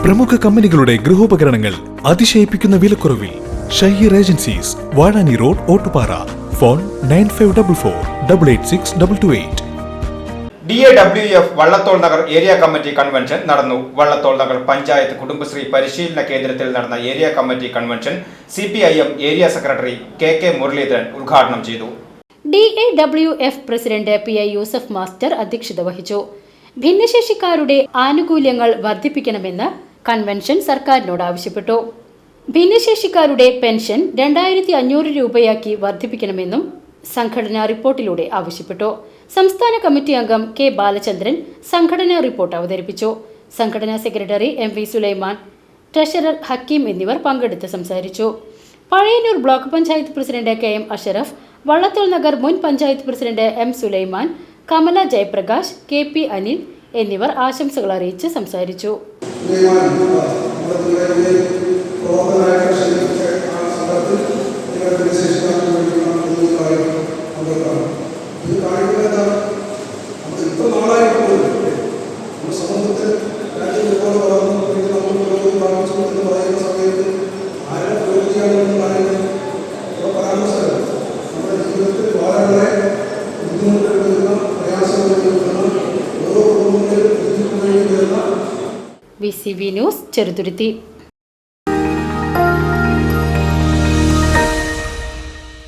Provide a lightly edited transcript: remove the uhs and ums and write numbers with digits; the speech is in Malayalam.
പ്രമുഖ കമ്പനികളുടെ ഗൃഹോപകരണങ്ങൾ അതിശയിപ്പിക്കുന്ന വിലക്കുറവിൽ. Shaheer agencies, Vazhani road, Ottupara. Phone 9544886228. DAWF Vallathol Nagar area committee convention നടന്നു. വള്ളത്തോൾ നഗർ പഞ്ചായത്ത് കുടുംബശ്രീ പരിശീലന കേന്ദ്രത്തിൽ നടന്ന area committee convention CPIM area secretary KK Muraleedharan ഉദ്ഘാടനം ചെയ്തു. DAWF president PI Yusuf master അധ്യക്ഷത വഹിച്ചു. ഭിന്നശേഷിക്കാരുടെ ആനുകൂല്യങ്ങൾ വർദ്ധിപ്പിക്കണമെന്ന് കൺവെൻഷൻ സർക്കാരിനോട് ആവശ്യപ്പെട്ടു. ഭിന്നശേഷിക്കാരുടെ പെൻഷൻ 2500 രൂപയാക്കി വർദ്ധിപ്പിക്കണമെന്നും സംഘടനാ റിപ്പോർട്ടിലൂടെ ആവശ്യപ്പെട്ടു. സംസ്ഥാന കമ്മിറ്റി അംഗം K ബാലചന്ദ്രൻ സംഘടനാ റിപ്പോർട്ട് അവതരിപ്പിച്ചു. സംഘടനാ secretary MV Sulaiman, treasurer Hakeem എന്നിവർ പങ്കെടുത്ത് സംസാരിച്ചു. Pazhayannur block panchayat president KM Ashraf, Vallathol Nagar മുൻ panchayat president M Sulaiman, Kamala Jayaprakash, KP Anil എന്നിവർ ആശംസകൾ അറിയിച്ച് സംസാരിച്ചു. VCV news Cheruthuruthy.